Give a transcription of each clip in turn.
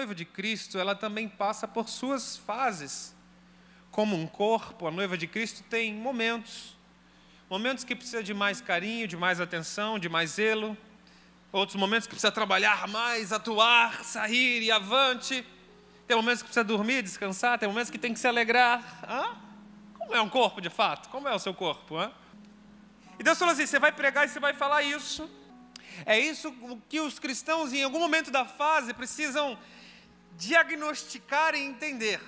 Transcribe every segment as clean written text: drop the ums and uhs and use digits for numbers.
noiva de Cristo, ela também passa por suas fases. Como um corpo, a noiva de Cristo tem momentos que precisa de mais carinho, de mais atenção, de mais zelo. Outros momentos que precisa trabalhar mais, atuar, sair e avante. Tem momentos que precisa dormir, descansar. Tem momentos que tem que se alegrar. Como é um corpo de fato? Como é o seu corpo? E Deus falou assim, você vai pregar e você vai falar isso. É isso que os cristãos em algum momento da fase precisam diagnosticar e entender.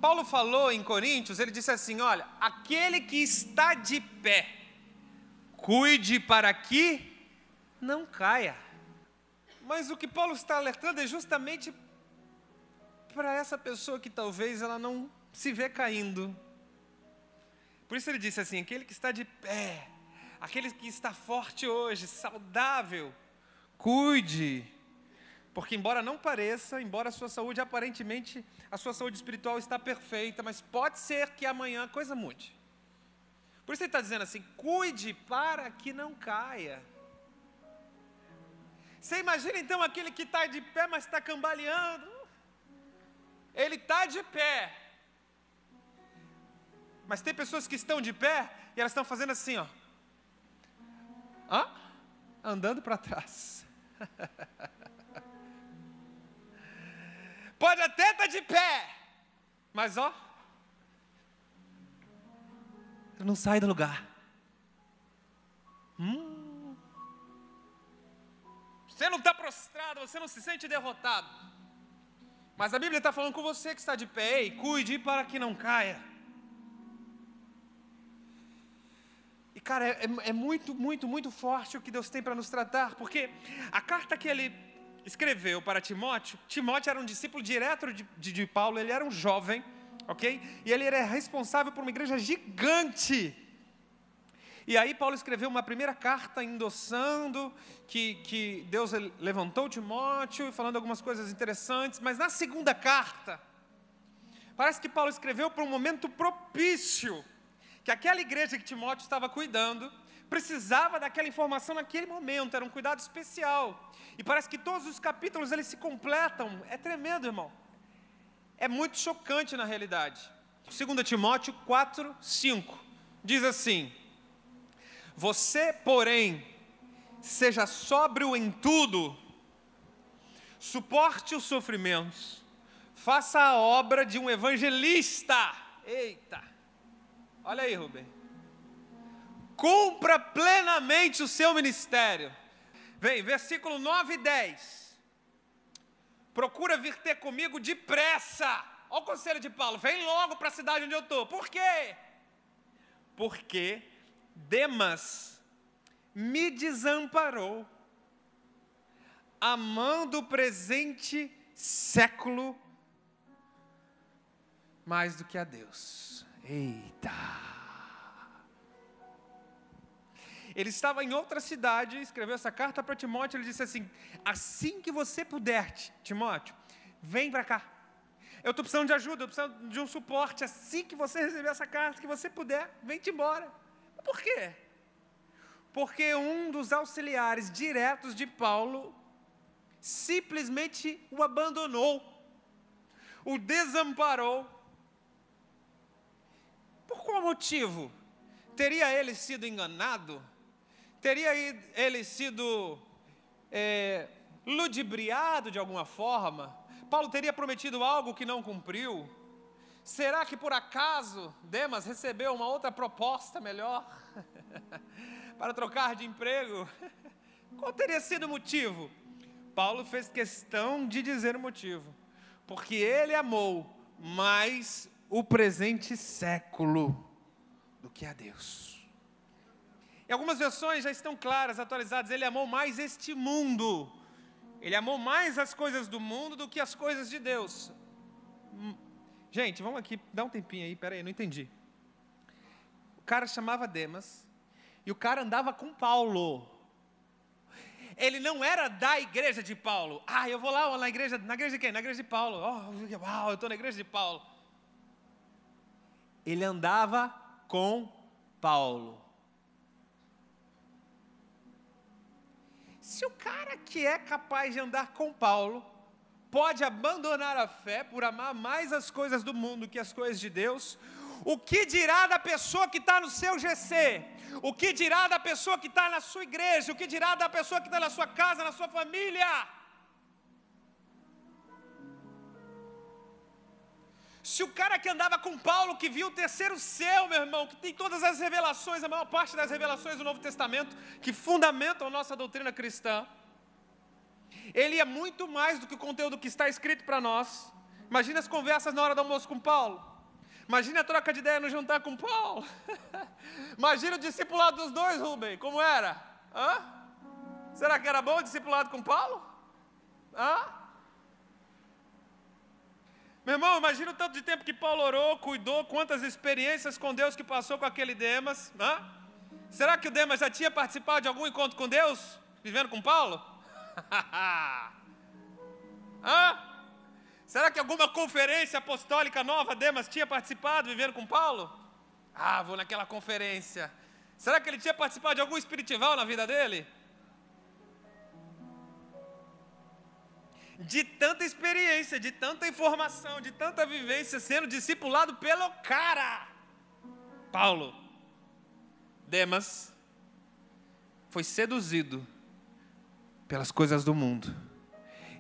Paulo falou em Coríntios, ele disse assim, olha, aquele que está de pé, cuide para que não caia. Mas o que Paulo está alertando é justamente para essa pessoa que talvez ela não se vê caindo. Por isso ele disse assim, aquele que está de pé, aquele que está forte hoje, saudável, cuide. Porque embora não pareça, embora a sua saúde aparentemente, a sua saúde espiritual está perfeita, mas pode ser que amanhã a coisa mude. Por isso ele está dizendo assim, cuide para que não caia. Você imagina então aquele que está de pé, mas está cambaleando. Ele está de pé. Mas tem pessoas que estão de pé e elas estão fazendo assim, andando para trás. Pode até estar de pé, mas não sai do lugar. Você não está prostrado, você não se sente derrotado. Mas a Bíblia está falando com você que está de pé. Ei, cuide para que não caia. E cara, é muito, muito, muito forte o que Deus tem para nos tratar. Porque a carta que ele escreveu para Timóteo, Timóteo era um discípulo direto de Paulo, ele era um jovem, ok? E ele era responsável por uma igreja gigante. E aí Paulo escreveu uma primeira carta endossando que Deus levantou Timóteo, falando algumas coisas interessantes, mas na segunda carta, parece que Paulo escreveu para um momento propício, que aquela igreja que Timóteo estava cuidando, precisava daquela informação naquele momento, era um cuidado especial. E parece que todos os capítulos eles se completam, é tremendo, irmão. É muito chocante na realidade. 2 Timóteo 4:5 diz assim: você, porém, seja sóbrio em tudo, suporte os sofrimentos, faça a obra de um evangelista. Eita! Olha aí, Rubem. Cumpra plenamente o seu ministério. Vem, versículo 9 e 10. Procura vir ter comigo depressa. Olha o conselho de Paulo. Vem logo para a cidade onde eu estou. Por quê? Porque Demas me desamparou, amando o presente século mais do que a Deus. Eita! Ele estava em outra cidade, escreveu essa carta para Timóteo, ele disse assim, assim que você puder, Timóteo, vem para cá. Eu estou precisando de ajuda, eu preciso de um suporte, assim que você receber essa carta, que você puder, vem-te embora. Por quê? Porque um dos auxiliares diretos de Paulo simplesmente o abandonou, o desamparou. Por qual motivo? Teria ele sido enganado? Teria ele sido ludibriado de alguma forma? Paulo teria prometido algo que não cumpriu? Será que por acaso Demas recebeu uma outra proposta melhor para trocar de emprego? Qual teria sido o motivo? Paulo fez questão de dizer o motivo, porque ele amou mais o presente século do que a Deus. Em algumas versões já estão claras, atualizadas, ele amou mais este mundo, ele amou mais as coisas do mundo do que as coisas de Deus. Gente, vamos aqui, dá um tempinho aí, peraí, não entendi. O cara chamava Demas, e o cara andava com Paulo. Ele não era da igreja de Paulo. Eu vou lá na igreja de quem? Na igreja de Paulo. Eu estou na igreja de Paulo. Ele andava com Paulo. Se o cara que é capaz de andar com Paulo pode abandonar a fé por amar mais as coisas do mundo que as coisas de Deus, o que dirá da pessoa que está no seu GC? O que dirá da pessoa que está na sua igreja? O que dirá da pessoa que está na sua casa, na sua família? Se o cara que andava com Paulo, que viu o terceiro céu, meu irmão, que tem todas as revelações, a maior parte das revelações do Novo Testamento, que fundamentam a nossa doutrina cristã, ele é muito mais do que o conteúdo que está escrito para nós. Imagina as conversas na hora do almoço com Paulo. Imagina a troca de ideia no jantar com Paulo. Imagina o discipulado dos dois, Rubem, como era? Será que era bom o discipulado com Paulo? Meu irmão, imagina o tanto de tempo que Paulo orou, cuidou, quantas experiências com Deus que passou com aquele Demas. Será que o Demas já tinha participado de algum encontro com Deus, vivendo com Paulo? Será que alguma conferência apostólica nova Demas tinha participado, vivendo com Paulo? Vou naquela conferência. Será que ele tinha participado de algum espiritival na vida dele? De tanta experiência, de tanta informação, de tanta vivência, sendo discipulado pelo cara. Paulo, Demas, foi seduzido pelas coisas do mundo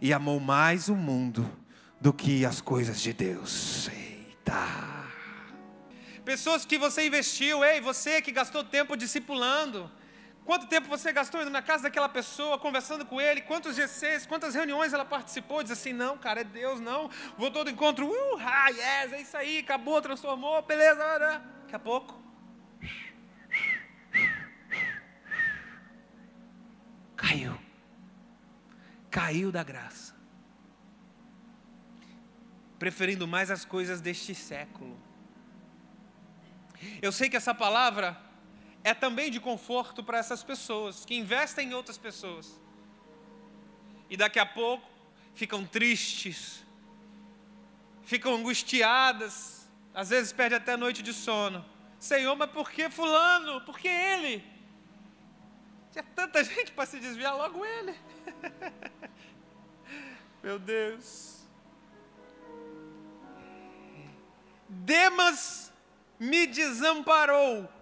e amou mais o mundo do que as coisas de Deus. Eita! Pessoas que você investiu, você que gastou tempo discipulando, quanto tempo você gastou indo na casa daquela pessoa, conversando com ele, quantos GCs, quantas reuniões ela participou, diz assim, não, cara, é Deus, não, vou todo encontro, yes, é isso aí, acabou, transformou, beleza, daqui a pouco, caiu da graça, preferindo mais as coisas deste século. Eu sei que essa palavra é também de conforto para essas pessoas que investem em outras pessoas e daqui a pouco ficam tristes, ficam angustiadas, às vezes perdem até a noite de sono. Senhor, mas por que fulano? Por que ele? Tinha tanta gente para se desviar, logo ele. Meu Deus. Demas me desamparou.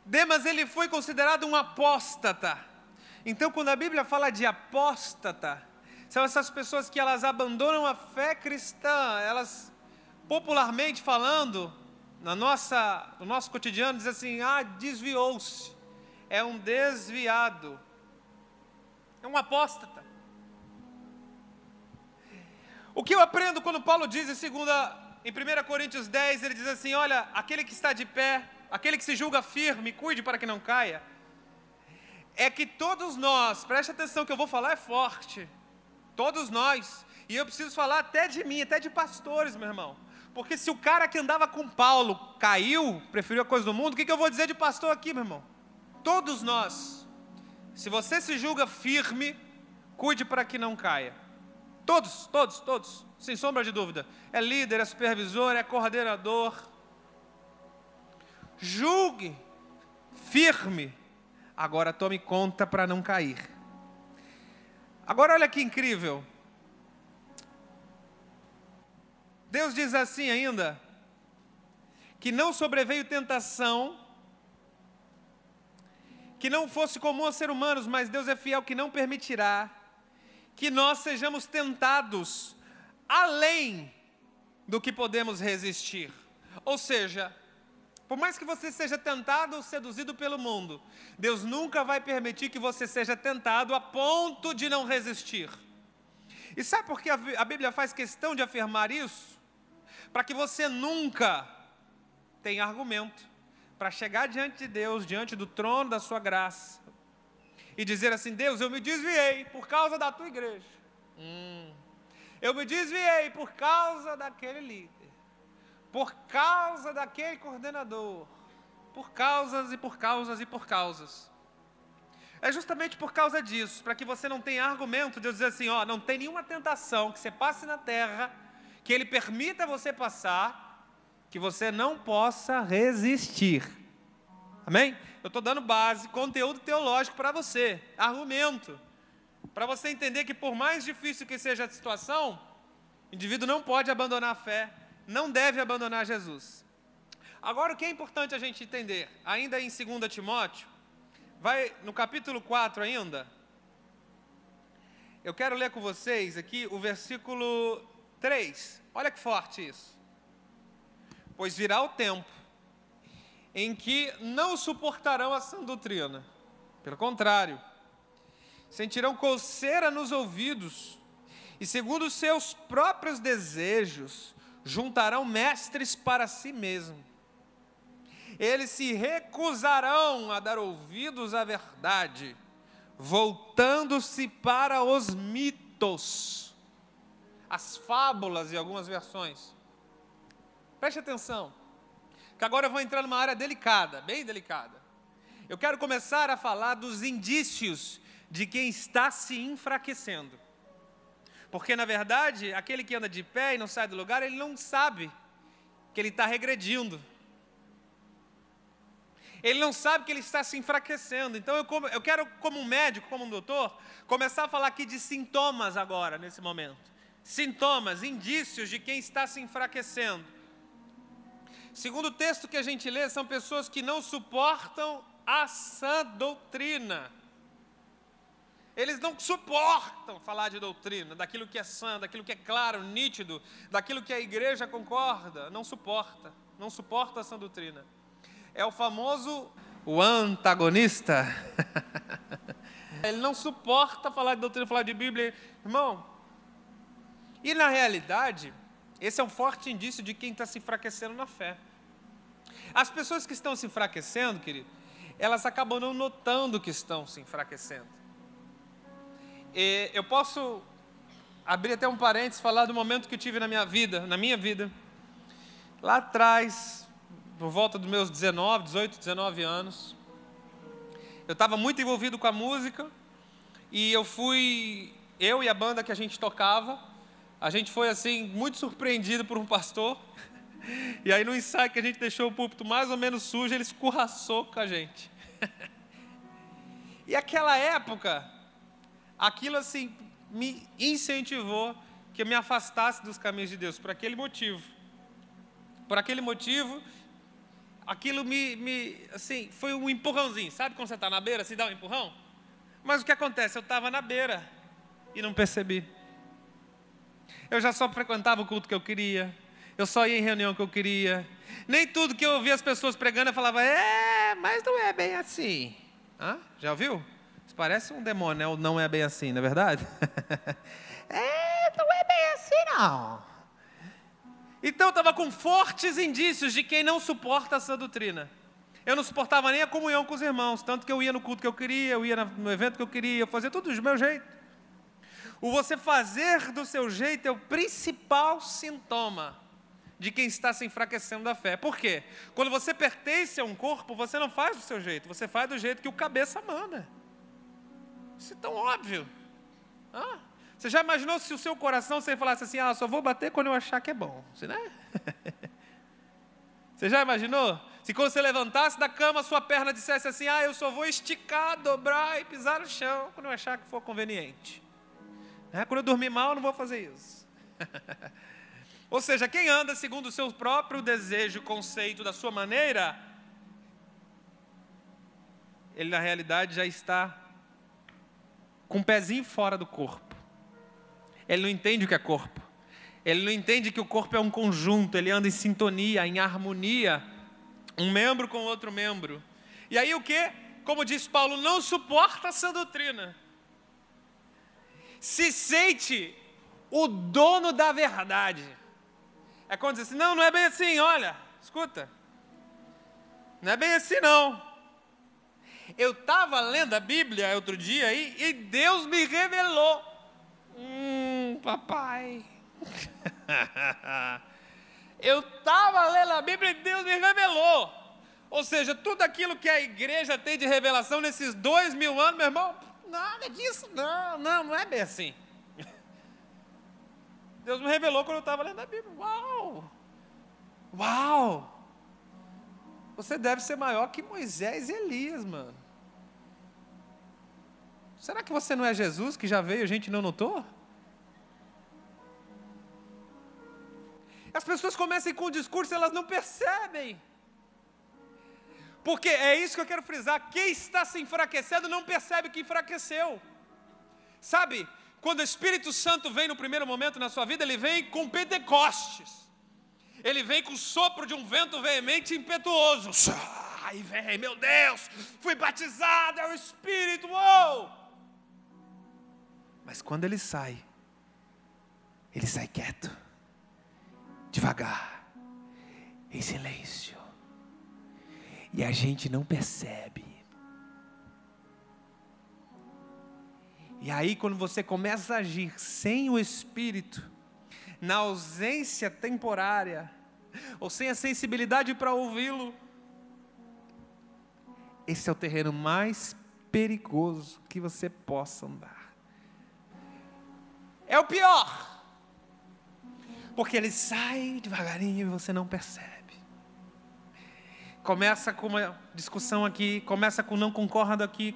Demas, ele foi considerado um apóstata. Então, quando a Bíblia fala de apóstata, são essas pessoas que elas abandonam a fé cristã. Elas, popularmente falando, no nosso cotidiano, diz assim, desviou-se. É um desviado. É um apóstata. O que eu aprendo quando Paulo diz em 1 Coríntios 10, ele diz assim, olha, aquele que está de pé, aquele que se julga firme, cuide para que não caia. É que todos nós, preste atenção que eu vou falar é forte, todos nós, e eu preciso falar até de mim, até de pastores, meu irmão, porque se o cara que andava com Paulo caiu, preferiu a coisa do mundo, o que eu vou dizer de pastor aqui, meu irmão? Todos nós, se você se julga firme, cuide para que não caia. Todos, sem sombra de dúvida. É líder, é supervisor, é coordenador. Julgue firme. Agora tome conta para não cair. Agora olha que incrível. Deus diz assim ainda, que não sobreveio tentação, que não fosse comum aos seres humanos, mas Deus é fiel que não permitirá que nós sejamos tentados além do que podemos resistir. Ou seja, por mais que você seja tentado ou seduzido pelo mundo, Deus nunca vai permitir que você seja tentado a ponto de não resistir. E sabe por que a Bíblia faz questão de afirmar isso? Para que você nunca tenha argumento para chegar diante de Deus, diante do trono da sua graça, e dizer assim, Deus, eu me desviei por causa da tua igreja. Eu me desviei por causa daquele líder, por causa daquele coordenador, por causas e por causas e por causas. É justamente por causa disso, para que você não tenha argumento de eu dizer assim, não tem nenhuma tentação que você passe na terra, que Ele permita você passar, que você não possa resistir. Amém? Eu estou dando base, conteúdo teológico para você, argumento, para você entender que por mais difícil que seja a situação, o indivíduo não pode abandonar a fé, não deve abandonar Jesus. Agora, o que é importante a gente entender, ainda em 2 Timóteo, vai no capítulo 4 ainda, eu quero ler com vocês aqui o versículo 3, olha que forte isso. Pois virá o tempo em que não suportarão a sã doutrina, pelo contrário, sentirão coceira nos ouvidos, e segundo os seus próprios desejos, juntarão mestres para si mesmos. Eles se recusarão a dar ouvidos à verdade, voltando-se para os mitos, as fábulas e algumas versões. Preste atenção, que agora eu vou entrar numa área delicada, bem delicada. Eu quero começar a falar dos indícios de quem está se enfraquecendo. Porque, na verdade, aquele que anda de pé e não sai do lugar, ele não sabe que ele está regredindo. Ele não sabe que ele está se enfraquecendo. Então, eu quero, como um médico, como um doutor, começar a falar aqui de sintomas agora, nesse momento. Sintomas, indícios de quem está se enfraquecendo. Segundo o texto que a gente lê, são pessoas que não suportam a sã doutrina. Eles não suportam falar de doutrina, daquilo que é sã, daquilo que é claro, nítido, daquilo que a igreja concorda. Não suporta a sã doutrina. É o famoso, o antagonista. Ele não suporta falar de doutrina, falar de Bíblia. Irmão, e na realidade, esse é um forte indício de quem está se enfraquecendo na fé. As pessoas que estão se enfraquecendo, querido, elas acabam não notando que estão se enfraquecendo. E eu posso abrir até um parênteses, falar do momento que eu tive na minha vida. Lá atrás, por volta dos meus 18, 19 anos, eu estava muito envolvido com a música, e eu e a banda que a gente tocava, a gente foi assim, muito surpreendido por um pastor, e aí no ensaio que a gente deixou o púlpito mais ou menos sujo, ele escorraçou com a gente. E aquela época, aquilo assim, me incentivou que eu me afastasse dos caminhos de Deus, por aquele motivo. Por aquele motivo, aquilo assim, foi um empurrãozinho. Sabe quando você está na beira, se dá um empurrão? Mas o que acontece? Eu estava na beira e não percebi. Eu já só frequentava o culto que eu queria, eu só ia em reunião que eu queria. Nem tudo que eu ouvia as pessoas pregando, eu falava, mas não é bem assim. Já ouviu? Isso parece um demônio, né? Ou não é bem assim, não é verdade? Não é bem assim não. Então eu estava com fortes indícios de quem não suporta essa doutrina. Eu não suportava nem a comunhão com os irmãos, tanto que eu ia no culto que eu queria, eu ia no evento que eu queria, eu fazia tudo do meu jeito. O você fazer do seu jeito é o principal sintoma de quem está se enfraquecendo da fé. Por quê? Quando você pertence a um corpo, você não faz do seu jeito, você faz do jeito que o cabeça manda. Isso é tão óbvio. Você já imaginou se o seu coração, você falasse assim, só vou bater quando eu achar que é bom, né? Você já imaginou? Se quando você levantasse da cama, a sua perna dissesse assim, eu só vou esticar, dobrar e pisar no chão quando eu achar que for conveniente. Quando eu dormir mal, eu não vou fazer isso. Ou seja, quem anda segundo o seu próprio desejo, conceito, da sua maneira, ele na realidade já está com um pezinho fora do corpo. Ele não entende o que é corpo. Ele não entende que o corpo é um conjunto, ele anda em sintonia, em harmonia, um membro com outro membro. E aí o que? Como diz Paulo, não suporta essa doutrina. Se sente o dono da verdade. É quando diz assim, não é bem assim, olha, escuta. Não é bem assim não. Eu estava lendo a Bíblia outro dia aí, e Deus me revelou. Papai. Eu estava lendo a Bíblia e Deus me revelou. Ou seja, tudo aquilo que a igreja tem de revelação nesses 2000 anos, meu irmão, nada disso, não é bem assim. Deus me revelou quando eu estava lendo a Bíblia. Uau! Você deve ser maior que Moisés e Elias, mano. Será que você não é Jesus que já veio e a gente não notou? As pessoas começam com o discurso e elas não percebem. Porque é isso que eu quero frisar, quem está se enfraquecendo não percebe que enfraqueceu. Sabe, quando o Espírito Santo vem no primeiro momento na sua vida, ele vem com Pentecostes. Ele vem com o sopro de um vento veemente e impetuoso. Aí vem, meu Deus, fui batizado, é o Espírito, uou! Mas quando ele sai quieto, devagar, em silêncio. E a gente não percebe. E aí quando você começa a agir sem o Espírito, na ausência temporária, ou sem a sensibilidade para ouvi-lo, esse é o terreno mais perigoso que você possa andar. É o pior, porque ele sai devagarinho e você não percebe. Começa com uma discussão aqui, começa com não concordo aqui,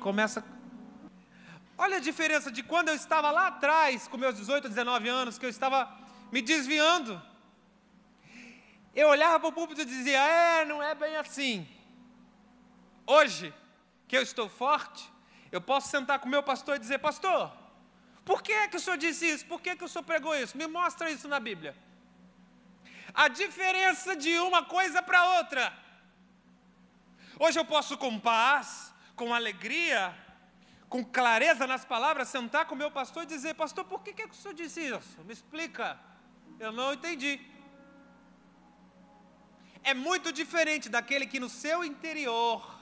Olha a diferença de quando eu estava lá atrás, com meus 18, 19 anos, que eu estava me desviando. Eu olhava para o púlpito e dizia, não é bem assim. Hoje, que eu estou forte, eu posso sentar com o meu pastor e dizer, pastor, por que o senhor disse isso? Por que o senhor pregou isso? Me mostra isso na Bíblia. A diferença de uma coisa para outra. Hoje eu posso com paz, com alegria, com clareza nas palavras, sentar com o meu pastor e dizer, pastor, por que o senhor disse isso? Me explica, eu não entendi. É muito diferente daquele que no seu interior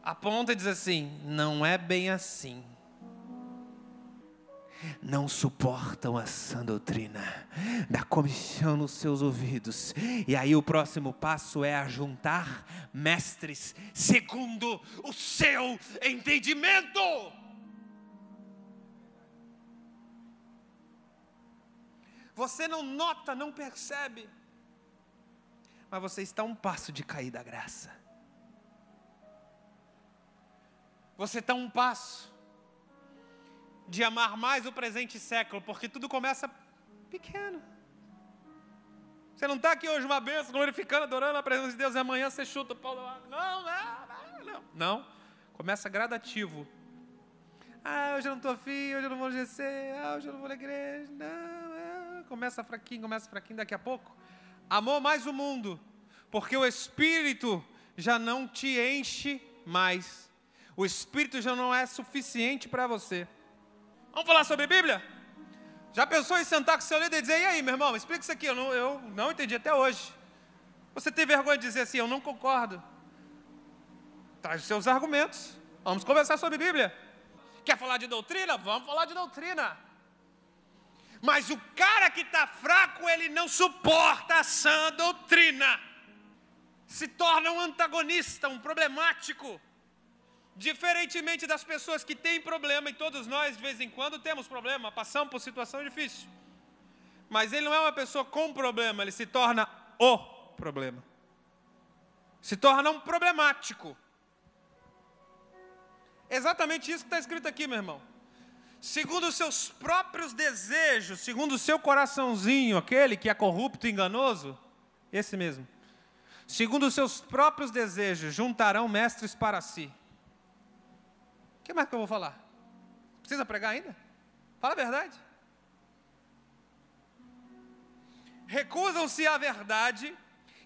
aponta e diz assim, não é bem assim. Não suportam a sã doutrina, dá comichão nos seus ouvidos. E aí o próximo passo é ajuntar mestres segundo o seu entendimento. Você não nota, não percebe, mas você está a um passo de cair da graça. Você está a um passo de amar mais o presente século, porque tudo começa pequeno. Você não está aqui hoje uma bênção, glorificando, adorando a presença de Deus, e amanhã você chuta o pau do ar. Não, começa gradativo. Hoje eu não estou afim, hoje eu não vou no GC, hoje eu não vou na igreja, começa fraquinho, daqui a pouco, amou mais o mundo, porque o Espírito já não te enche mais, o Espírito já não é suficiente para você. Vamos falar sobre Bíblia? Já pensou em sentar com o seu líder e dizer, e aí, meu irmão, explica isso aqui, eu não entendi até hoje. Você tem vergonha de dizer assim, eu não concordo. Traz os seus argumentos, vamos conversar sobre Bíblia. Quer falar de doutrina? Vamos falar de doutrina. Mas o cara que está fraco, ele não suporta a sã doutrina. Se torna um antagonista, um problemático. Diferentemente das pessoas que têm problema, e todos nós de vez em quando temos problema, passamos por situação difícil. Mas ele não é uma pessoa com problema, ele se torna o problema. Se torna um problemático. Exatamente isso que está escrito aqui, meu irmão. Segundo os seus próprios desejos, segundo o seu coraçãozinho, aquele que é corrupto e enganoso, esse mesmo. Segundo os seus próprios desejos, juntarão mestres para si. O que mais que eu vou falar? Precisa pregar ainda? Fala a verdade. Recusam-se à verdade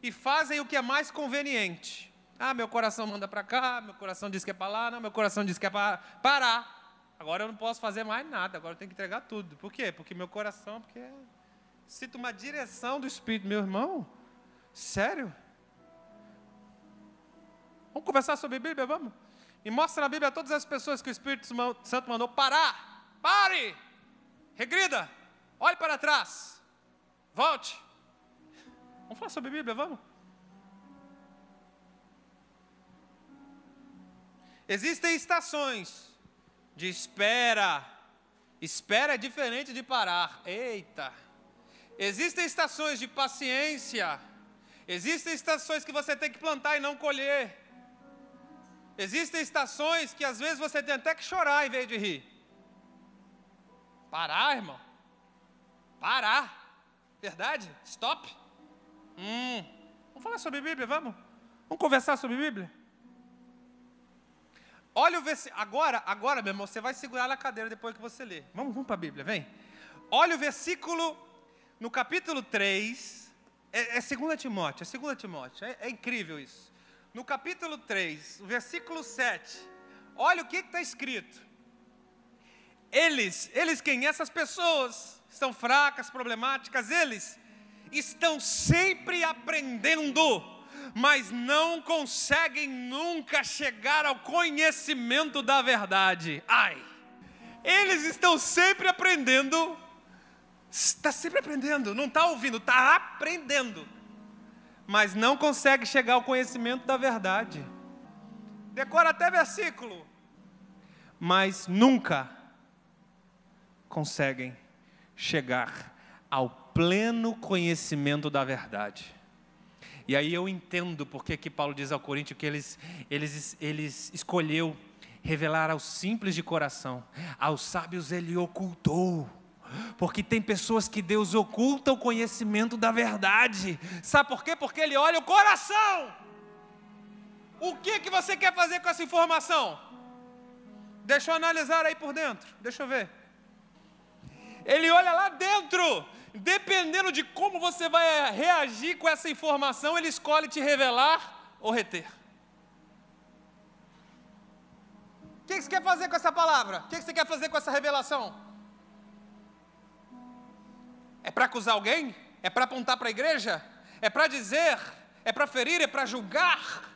e fazem o que é mais conveniente. Meu coração manda para cá, meu coração diz que é para lá, não, meu coração diz que é para parar. Agora eu não posso fazer mais nada, agora eu tenho que entregar tudo. Por quê? Porque meu coração, sinto uma direção do Espírito. Meu irmão, sério? Vamos conversar sobre a Bíblia, vamos? E mostra na Bíblia a todas as pessoas que o Espírito Santo mandou parar. Pare! Regrida! Olhe para trás! Volte! Vamos falar sobre a Bíblia, vamos? Existem estações de espera. Espera é diferente de parar. Eita! Existem estações de paciência. Existem estações que você tem que plantar e não colher. Existem estações que às vezes você tem até que chorar em vez de rir. Parar, irmão. Parar. Verdade? Stop. Vamos falar sobre Bíblia, vamos? Vamos conversar sobre Bíblia? Olha o versículo. Agora, meu irmão, você vai segurar na cadeira depois que você ler. Vamos para a Bíblia, vem. Olha o versículo no capítulo 3. É 2 Timóteo, é incrível isso. No capítulo 3, o versículo 7. Olha o que está escrito. Eles quem? Essas pessoas estão fracas, problemáticas, eles estão sempre aprendendo, mas não conseguem nunca chegar ao conhecimento da verdade. Ai! Eles estão sempre aprendendo, está sempre aprendendo, não está ouvindo, está aprendendo, mas não consegue chegar ao conhecimento da verdade. Decora até versículo, mas nunca conseguem chegar ao pleno conhecimento da verdade. E aí eu entendo porque que Paulo diz ao Coríntios que eles escolheu revelar aos simples de coração, aos sábios ele ocultou, porque tem pessoas que Deus oculta o conhecimento da verdade. Sabe por quê? Porque ele olha o coração. O que você quer fazer com essa informação? Deixa eu analisar aí por dentro, deixa eu ver. Ele olha lá dentro, dependendo de como você vai reagir com essa informação, ele escolhe te revelar ou reter. O que você quer fazer com essa palavra? O que você quer fazer com essa revelação? É para acusar alguém? É para apontar para a igreja? É para dizer? É para ferir? É para julgar?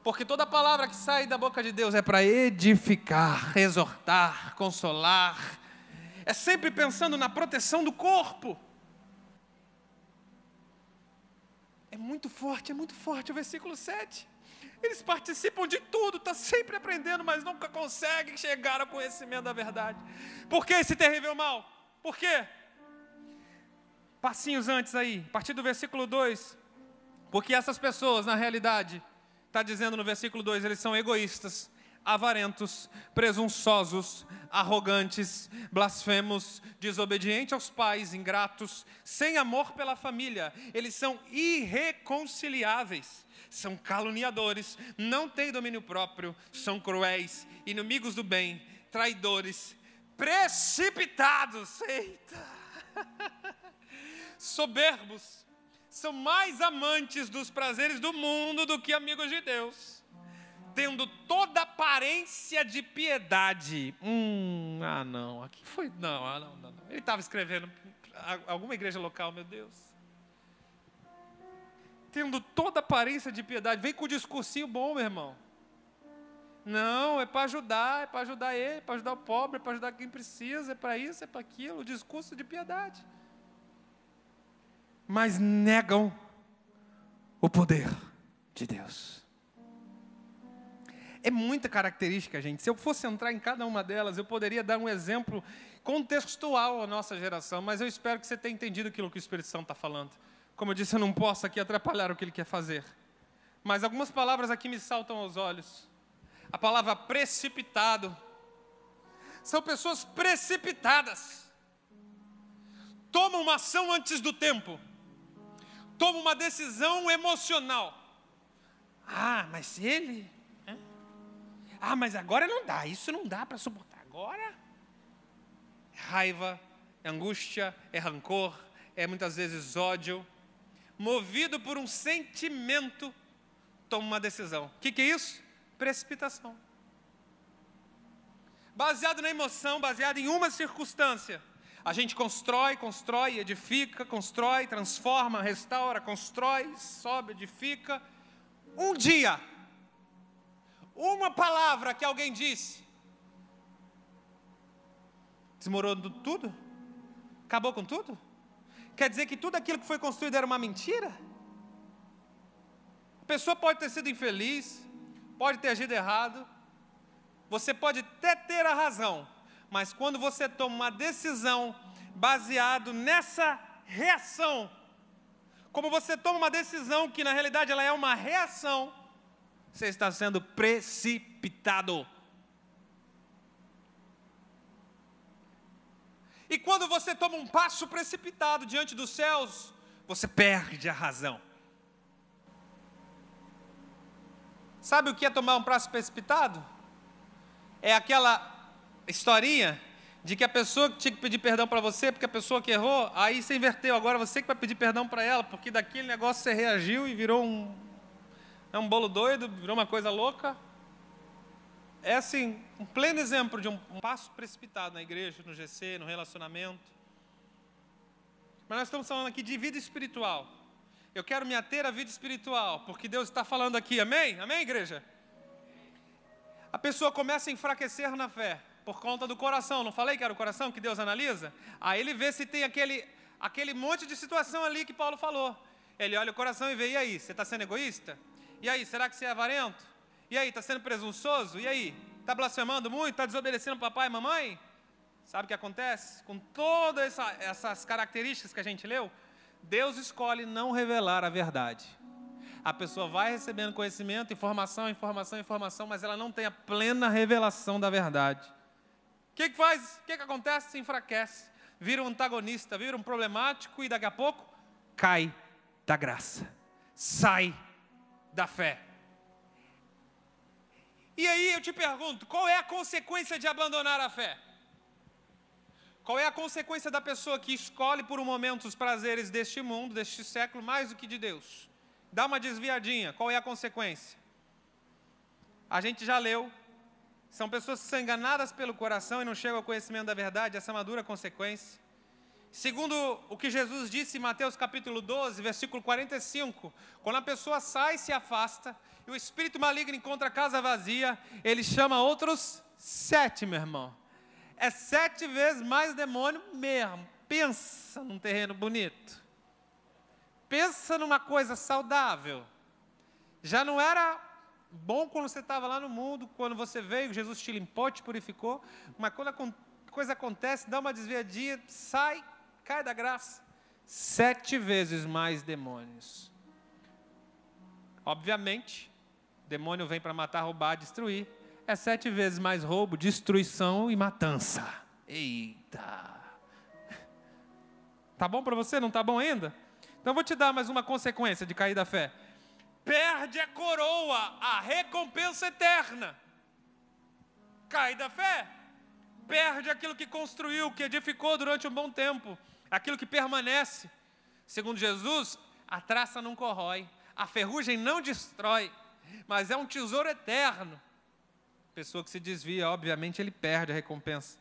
Porque toda palavra que sai da boca de Deus é para edificar, exortar, consolar. É sempre pensando na proteção do corpo. É muito forte o versículo 7. Eles participam de tudo, estão sempre aprendendo, mas nunca conseguem chegar ao conhecimento da verdade. Por que esse terrível mal? Por quê? Passinhos antes aí, a partir do versículo 2. Porque essas pessoas, na realidade, está dizendo no versículo 2, eles são egoístas, avarentos, presunçosos, arrogantes, blasfemos, desobedientes aos pais, ingratos, sem amor pela família. Eles são irreconciliáveis, são caluniadores, não têm domínio próprio, são cruéis, inimigos do bem, traidores, precipitados, soberbos, são mais amantes dos prazeres do mundo do que amigos de Deus, tendo toda aparência de piedade. Não. Aqui foi, não. Ele estava escrevendo alguma igreja local, meu Deus. Tendo toda aparência de piedade. Vem com o discursinho bom, meu irmão. Não, é para ajudar ele, é para ajudar o pobre, é para ajudar quem precisa, é para isso, é para aquilo, o discurso de piedade. Mas negam o poder de Deus. É muita característica, gente. Se eu fosse entrar em cada uma delas, eu poderia dar um exemplo contextual à nossa geração, mas eu espero que você tenha entendido aquilo que o Espírito Santo está falando. Como eu disse, eu não posso aqui atrapalhar o que ele quer fazer. Mas algumas palavras aqui me saltam aos olhos. A palavra precipitado. São pessoas precipitadas. Tomam uma ação antes do tempo. Tomam uma decisão emocional. Mas ele... mas agora não dá, isso não dá para suportar. Agora, é raiva, é angústia, é rancor, é muitas vezes ódio. Movido por um sentimento, toma uma decisão. O que é isso? Precipitação. Baseado na emoção, baseado em uma circunstância. A gente constrói, edifica, constrói, transforma, restaura, constrói, sobe, edifica. Um dia... uma palavra que alguém disse, desmoronou tudo? Acabou com tudo? Quer dizer que tudo aquilo que foi construído era uma mentira? A pessoa pode ter sido infeliz, pode ter agido errado, você pode até ter a razão, mas quando você toma uma decisão baseado nessa reação, como você toma uma decisão que na realidade ela é uma reação, você está sendo precipitado. E quando você toma um passo precipitado diante dos céus, você perde a razão. Sabe o que é tomar um passo precipitado? É aquela historinha de que a pessoa que tinha que pedir perdão para você, porque a pessoa que errou, aí você inverteu, agora você que vai pedir perdão para ela, porque daquele negócio você reagiu e virou um bolo doido, virou uma coisa louca. É assim, um pleno exemplo de um passo precipitado na igreja, no GC, no relacionamento. Mas nós estamos falando aqui de vida espiritual. Eu quero me ater à vida espiritual, porque Deus está falando aqui, amém? Amém, igreja? A pessoa começa a enfraquecer na fé, por conta do coração. Não falei que era o coração que Deus analisa? Aí ele vê se tem aquele monte de situação ali que Paulo falou. Ele olha o coração e vê, e aí, você está sendo egoísta? E aí, será que você é avarento? E aí, está sendo presunçoso? E aí, está blasfemando muito? Está desobedecendo papai e mamãe? Sabe o que acontece? Com todas essas características que a gente leu, Deus escolhe não revelar a verdade. A pessoa vai recebendo conhecimento, informação, mas ela não tem a plena revelação da verdade. O que faz? O que acontece? Se enfraquece, vira um antagonista, vira um problemático e daqui a pouco cai da graça, sai da fé. E aí eu te pergunto, qual é a consequência de abandonar a fé? Qual é a consequência da pessoa que escolhe por um momento os prazeres deste mundo, deste século, mais do que de Deus? Dá uma desviadinha, qual é a consequência? A gente já leu, são pessoas que são enganadas pelo coração e não chegam ao conhecimento da verdade, essa é uma dura consequência. Segundo o que Jesus disse em Mateus capítulo 12, versículo 45, quando a pessoa sai e se afasta, e o espírito maligno encontra a casa vazia, ele chama outros 7, meu irmão. É 7 vezes mais demônio mesmo. Pensa num terreno bonito. Pensa numa coisa saudável. Já não era bom quando você estava lá no mundo, quando você veio, Jesus te limpou, te purificou, mas quando a coisa acontece, dá uma desviadinha, sai, cai da graça. 7 vezes mais demônios. Obviamente, demônio vem para matar, roubar, destruir. É 7 vezes mais roubo, destruição e matança. Eita! Tá bom para você? Não tá bom ainda? Então eu vou te dar mais uma consequência de cair da fé. Perde a coroa, a recompensa eterna. Cai da fé. Perde aquilo que construiu, que edificou durante um bom tempo. Aquilo que permanece. Segundo Jesus, a traça não corrói, a ferrugem não destrói, mas é um tesouro eterno. Pessoa que se desvia, obviamente, ele perde a recompensa.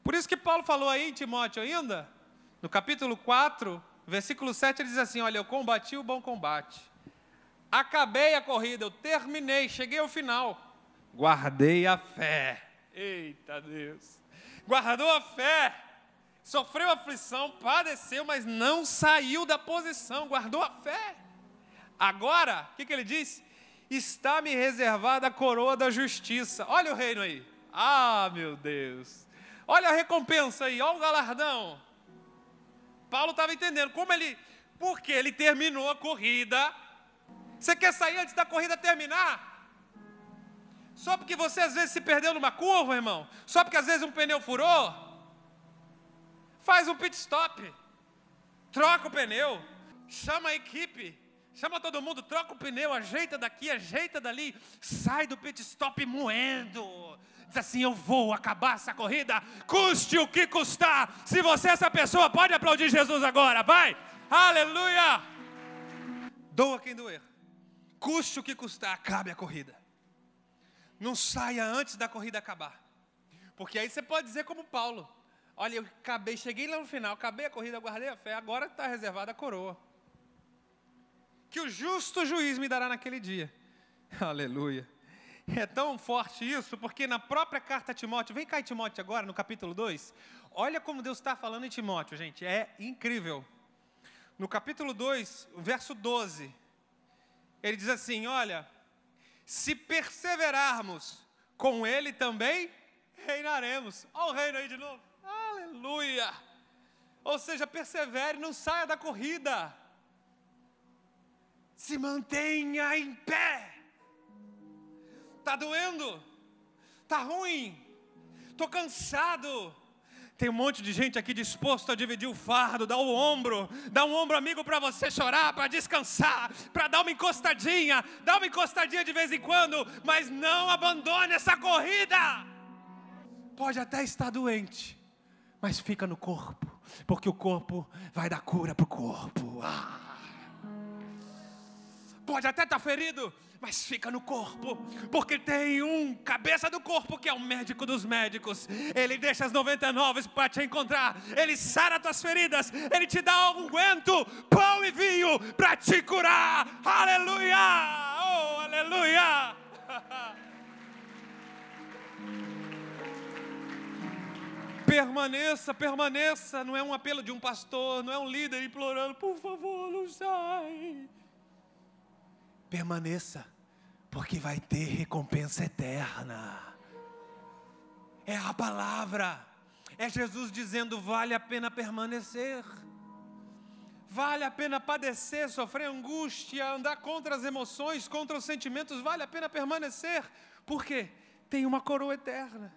Por isso que Paulo falou aí em Timóteo ainda, no capítulo 4, versículo 7, ele diz assim, olha, eu combati o bom combate, acabei a corrida, eu terminei, cheguei ao final, guardei a fé. Eita Deus! Guardou a fé, sofreu aflição, padeceu, mas não saiu da posição, guardou a fé. Agora, o que ele diz? Está-me reservada a coroa da justiça. Olha o reino aí. Ah, meu Deus. Olha a recompensa aí, olha o galardão. Paulo estava entendendo porque ele terminou a corrida. Você quer sair antes da corrida terminar? Só porque você às vezes se perdeu numa curva, irmão? Só porque às vezes um pneu furou? Faz um pit stop. Troca o pneu. Chama a equipe. Chama todo mundo, troca o pneu, ajeita daqui, ajeita dali, sai do pit stop moendo. Diz assim, eu vou acabar essa corrida, custe o que custar. Se você é essa pessoa, pode aplaudir Jesus agora, vai. Aleluia. Doa quem doer. Custe o que custar, acabe a corrida. Não saia antes da corrida acabar. Porque aí você pode dizer como Paulo. Olha, eu cheguei lá no final, acabei a corrida, guardei a fé, agora está reservada a coroa. Que o justo juiz me dará naquele dia. Aleluia. É tão forte isso, porque na própria carta a Timóteo, vem cá em Timóteo agora, no capítulo 2, olha como Deus está falando em Timóteo, gente, é incrível. No capítulo 2, verso 12, ele diz assim, olha, se perseverarmos, com ele também reinaremos. Olha o reino aí de novo. Aleluia. Ou seja, persevere, não saia da corrida. Se mantenha em pé. está doendo, está ruim, estou cansado. Tem um monte de gente aqui disposto a dividir o fardo, dar um ombro amigo para você chorar, para descansar, para dar uma encostadinha de vez em quando, mas não abandone essa corrida. Pode até estar doente, mas fica no corpo, porque o corpo vai dar cura para o corpo. Pode até estar ferido, mas fica no corpo, porque tem um cabeça do corpo que é o médico dos médicos. Ele deixa as 99 para te encontrar, ele sara tuas feridas, ele te dá unguento, pão e vinho para te curar. Aleluia! Oh, aleluia! Permaneça, não é um apelo de um pastor, não é um líder implorando, por favor, não sai. Permaneça, porque vai ter recompensa eterna. É a palavra, é Jesus dizendo, vale a pena permanecer. Vale a pena padecer, sofrer angústia, andar contra as emoções, contra os sentimentos, vale a pena permanecer, porque tem uma coroa eterna.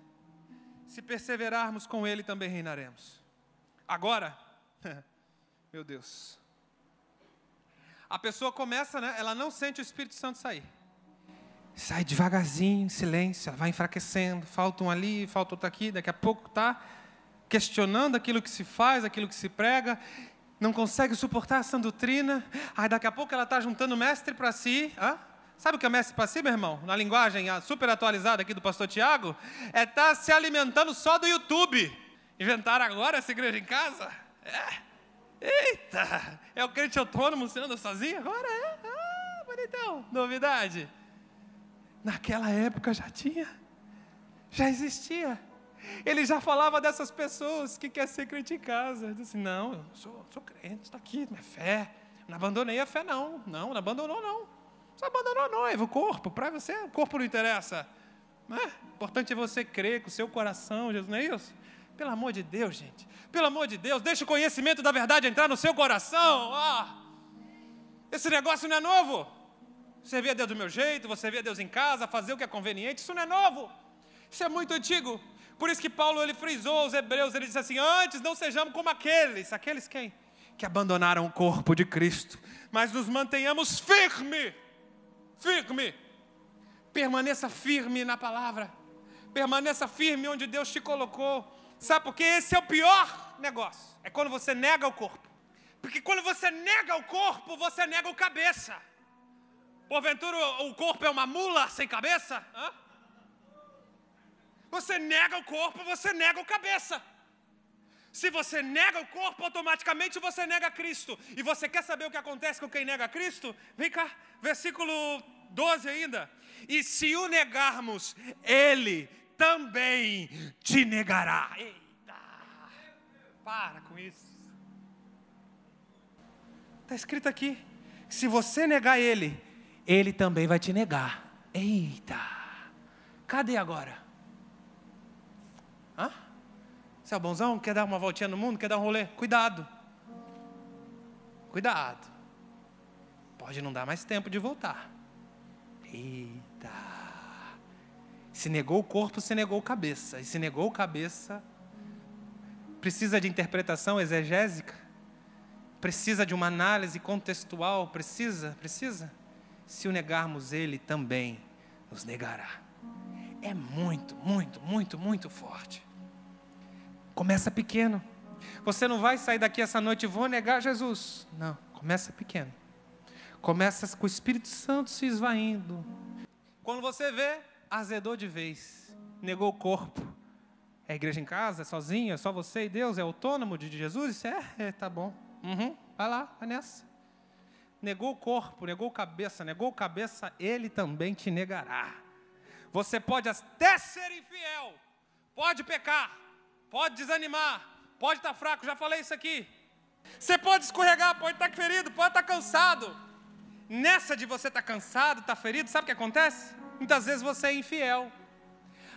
Se perseverarmos com Ele, também reinaremos. Agora, meu Deus, a pessoa começa, né? Ela não sente o Espírito Santo sair. Sai devagarzinho, em silêncio, ela vai enfraquecendo, falta um ali, falta outro aqui, daqui a pouco está questionando aquilo que se faz, aquilo que se prega, não consegue suportar essa doutrina, aí daqui a pouco ela está juntando mestre para si. Sabe o que é mestre para si, meu irmão? Na linguagem super atualizada aqui do pastor Tiago, é estar se alimentando só do YouTube. Inventaram agora essa igreja em casa? Eita, é o crente autônomo, você anda sozinho agora? Bonitão, novidade. Naquela época já existia. Ele já falava dessas pessoas que quer ser crente em casa. Ele disse, não, eu sou crente, estou aqui, minha fé. Não abandonei a fé não, não abandonou não. Você abandonou a noiva, o corpo, para você o corpo não interessa. O importante é você crer com o seu coração, Jesus, não é isso? Pelo amor de Deus, gente. Pelo amor de Deus, deixa o conhecimento da verdade entrar no seu coração. Esse negócio não é novo. Você vê Deus do meu jeito, você vê Deus em casa, fazer o que é conveniente, isso não é novo. Isso é muito antigo. Por isso que Paulo, ele frisou aos hebreus, ele disse assim, antes não sejamos como aqueles quem? Que abandonaram o corpo de Cristo, mas nos mantenhamos firme. Permaneça firme na palavra. Permaneça firme onde Deus te colocou. Sabe por quê? Esse é o pior negócio. É quando você nega o corpo. Porque quando você nega o corpo, você nega o cabeça. Porventura o corpo é uma mula sem cabeça? Você nega o corpo, você nega o cabeça. Se você nega o corpo, automaticamente você nega Cristo. E você quer saber o que acontece com quem nega Cristo? Vem cá, versículo 12 ainda. E se o negarmos, Ele também te negará. Eita! Para com isso. Está escrito aqui, que se você negar Ele, Ele também vai te negar. Eita! Cadê agora? Você é o bonzão? Quer dar uma voltinha no mundo? Quer dar um rolê? Cuidado. Pode não dar mais tempo de voltar. Eita! Se negou o corpo, se negou a cabeça. E se negou a cabeça, precisa de interpretação exegésica? Precisa de uma análise contextual? Precisa? Se o negarmos, Ele também nos negará. É muito, muito, muito, muito forte. Começa pequeno. Você não vai sair daqui essa noite e vou negar Jesus. Não, começa pequeno. Começa com o Espírito Santo se esvaindo. Quando você vê, azedou de vez. Negou o corpo. É a igreja em casa, é sozinho, é só você e Deus, é autônomo de Jesus? Tá bom. Vai lá, vai nessa. Negou o corpo, negou a cabeça, Ele também te negará. Você pode até ser infiel, pode pecar, pode desanimar, pode estar fraco, já falei isso aqui. Você pode escorregar, pode estar ferido, pode estar cansado. Nessa de você estar cansado, estar ferido, sabe o que acontece? Muitas vezes você é infiel.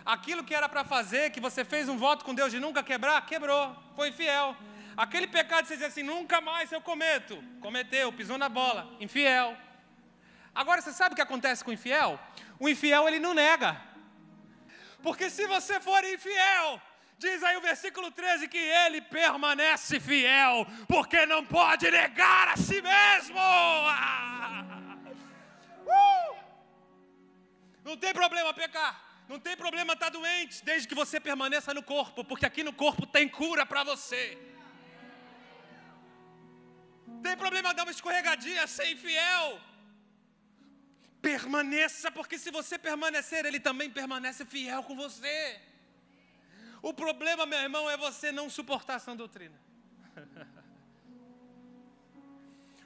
Aquilo que era para fazer, que você fez um voto com Deus de nunca quebrar, quebrou, foi infiel. Aquele pecado que você diz assim, nunca mais eu cometo, cometeu, pisou na bola, infiel. Agora você sabe o que acontece com o infiel? O infiel, ele não nega. Porque se você for infiel, diz aí o versículo 13 que ele permanece fiel, porque não pode negar a si mesmo. Não tem problema pecar, não tem problema estar doente, desde que você permaneça no corpo, porque aqui no corpo tem cura para você. Tem problema dar uma escorregadinha, ser infiel. Permaneça, porque se você permanecer, ele também permanece fiel com você. O problema, meu irmão, é você não suportar essa doutrina.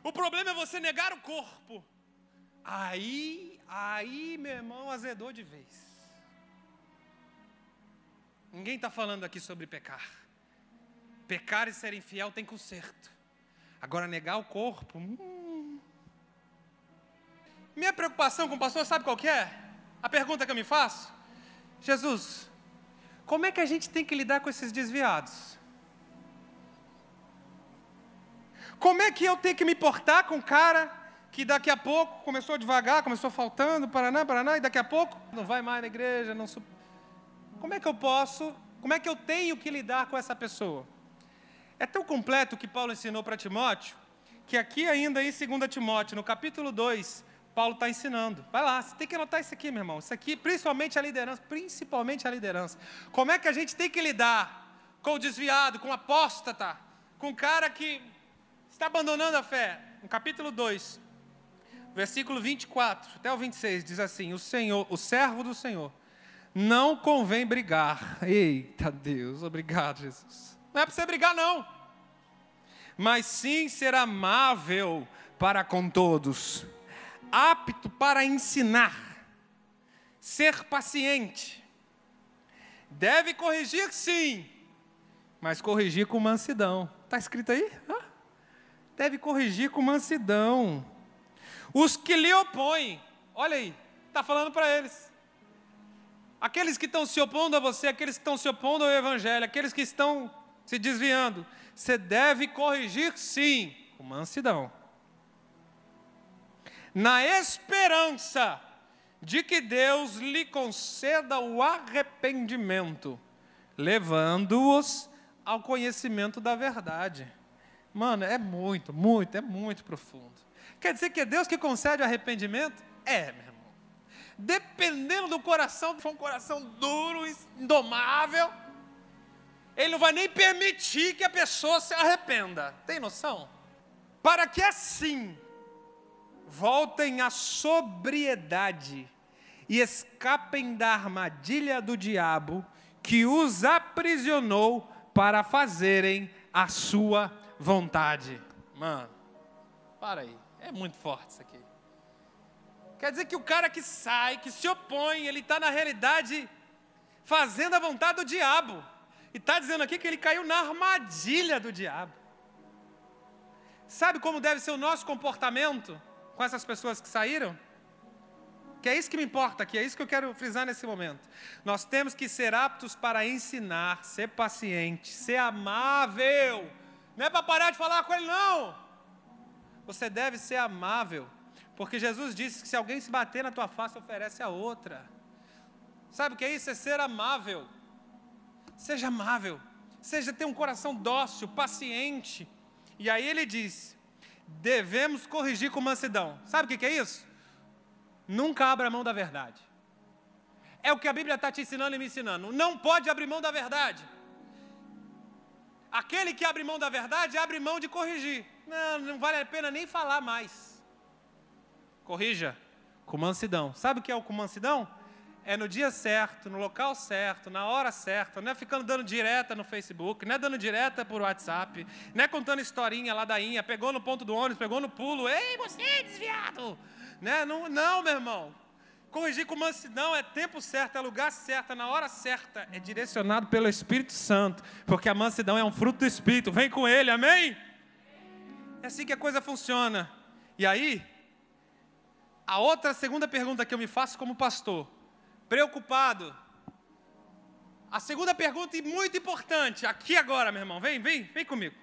O problema é você negar o corpo. Aí, meu irmão, azedou de vez. Ninguém está falando aqui sobre pecar. Pecar e ser infiel tem conserto. Agora, negar o corpo... Minha preocupação com o pastor, sabe qual que é? A pergunta que eu me faço? Jesus, como é que a gente tem que lidar com esses desviados? Como é que eu tenho que me portar com um cara que daqui a pouco começou devagar, começou faltando, paraná, e daqui a pouco não vai mais na igreja, não... Como é que eu posso, como é que eu tenho que lidar com essa pessoa? É tão completo o que Paulo ensinou para Timóteo, que aqui ainda em 2 Timóteo, no capítulo 2, Paulo está ensinando. Vai lá, você tem que anotar isso aqui, meu irmão. Isso aqui, principalmente a liderança. Como é que a gente tem que lidar com o desviado, com o apóstata, com o cara que está abandonando a fé? No capítulo 2, versículo 24 até o 26, diz assim: o servo do Senhor, não convém brigar. Eita Deus, obrigado, Jesus. Não é para você brigar, não. Mas sim ser amável para com todos, apto para ensinar, ser paciente. Deve corrigir, sim, mas corrigir com mansidão. Está escrito aí? Deve corrigir com mansidão. Os que lhe opõem, olha aí, está falando para eles. Aqueles que estão se opondo a você, aqueles que estão se opondo ao Evangelho, aqueles que estão se desviando, você deve corrigir, sim, com mansidão. Na esperança de que Deus lhe conceda o arrependimento, levando-os ao conhecimento da verdade. Mano, é muito profundo. Quer dizer que é Deus que concede o arrependimento? É, meu irmão. Dependendo do coração, se for um coração duro, indomável, Ele não vai nem permitir que a pessoa se arrependa. Tem noção? Para que assim voltem à sobriedade e escapem da armadilha do diabo que os aprisionou para fazerem a sua vontade. Mano, para aí. É muito forte isso aqui. Quer dizer que o cara que sai, que se opõe, ele está na realidade fazendo a vontade do diabo. E está dizendo aqui que ele caiu na armadilha do diabo. Sabe como deve ser o nosso comportamento com essas pessoas que saíram? Que é isso que me importa aqui, é isso que eu quero frisar nesse momento. Nós temos que ser aptos para ensinar, ser paciente, ser amável. Não é para parar de falar com ele, não. Você deve ser amável, porque Jesus disse que se alguém se bater na tua face, oferece a outra. Sabe o que é isso? É ser amável. Seja amável, ter um coração dócil, paciente. E aí ele diz, devemos corrigir com mansidão. Sabe o que é isso? Nunca abra mão da verdade. É o que a Bíblia está te ensinando e me ensinando. Não pode abrir mão da verdade. Aquele que abre mão da verdade, abre mão de corrigir. Não vale a pena nem falar mais. Corrija com mansidão. Sabe o que é o com mansidão? É no dia certo, no local certo, na hora certa. Não é ficando dando direta no Facebook, não é dando direta por WhatsApp, não é contando historinha, ladainha, pegou no ponto do ônibus, pegou no pulo. Ei, você é desviado! Né? Não, meu irmão. Corrigir com mansidão é tempo certo, é lugar certo, é na hora certa. É direcionado pelo Espírito Santo, porque a mansidão é um fruto do Espírito. Vem com ele, amém? É assim que a coisa funciona. E aí, a segunda pergunta que eu me faço como pastor, preocupado. A segunda pergunta, e muito importante, aqui agora, meu irmão, vem comigo.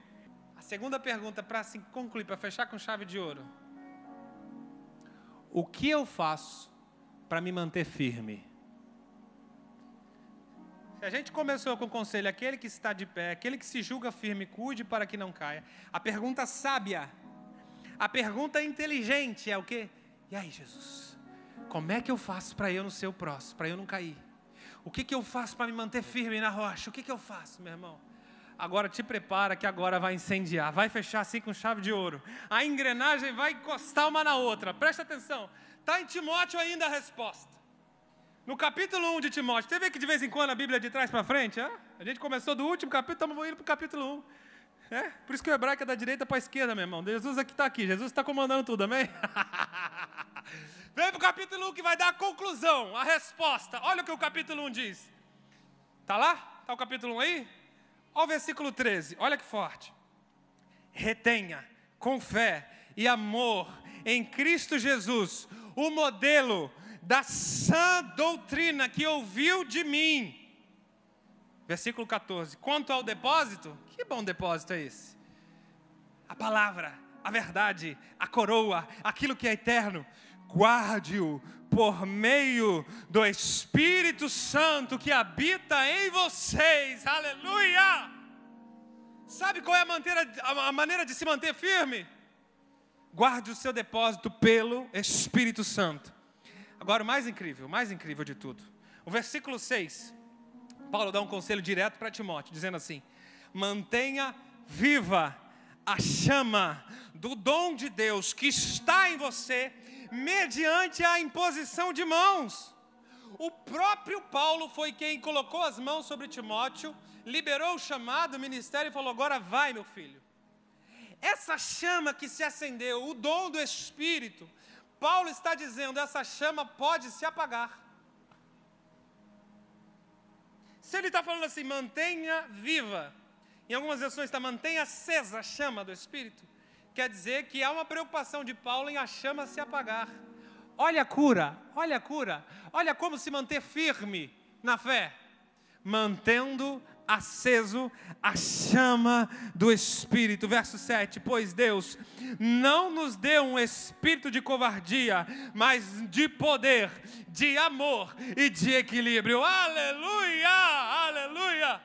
A segunda pergunta, para assim concluir, para fechar com chave de ouro. O que eu faço para me manter firme? Se a gente começou com o conselho, aquele que está de pé, aquele que se julga firme, cuide para que não caia. A pergunta sábia, a pergunta inteligente é o quê? E aí, Jesus, como é que eu faço para eu não ser o próximo, para eu não cair? O que eu faço para me manter firme na rocha? O que eu faço, meu irmão? Agora te prepara que agora vai incendiar, vai fechar assim com chave de ouro. A engrenagem vai encostar uma na outra, presta atenção. Está em Timóteo ainda a resposta. No capítulo 1 de Timóteo, você vê que de vez em quando a Bíblia é de trás para frente? É? A gente começou do último capítulo, estamos indo para o capítulo 1. É? Por isso que o hebraico é da direita para a esquerda, meu irmão. Jesus aqui está aqui, Jesus está comandando tudo, amém? Vem para o capítulo 1 que vai dar a conclusão, a resposta. Olha o que o capítulo 1 diz. Está lá? Está o capítulo 1 aí? Olha o versículo 13, olha que forte. Retenha com fé e amor em Cristo Jesus o modelo da sã doutrina que ouviu de mim. Versículo 14. Quanto ao depósito, que bom depósito é esse? A palavra, a verdade, a coroa, aquilo que é eterno, guarde-o por meio do Espírito Santo que habita em vocês. Aleluia! Sabe qual é a maneira de se manter firme? Guarde o seu depósito pelo Espírito Santo. Agora o mais incrível de tudo. O versículo 6, Paulo dá um conselho direto para Timóteo, dizendo assim: mantenha viva a chama do dom de Deus que está em você, mediante a imposição de mãos. O próprio Paulo foi quem colocou as mãos sobre Timóteo, liberou o chamado, o ministério e falou: agora vai, meu filho. Essa chama que se acendeu, o dom do Espírito, Paulo está dizendo, essa chama pode se apagar. Se ele está falando assim, mantenha viva, em algumas versões está, mantenha acesa a chama do Espírito, quer dizer que há uma preocupação de Paulo em a chama se apagar. Olha a cura, olha como se manter firme na fé, mantendo aceso a chama do Espírito. Verso 7, pois Deus não nos deu um espírito de covardia, mas de poder, de amor e de equilíbrio. Aleluia, aleluia.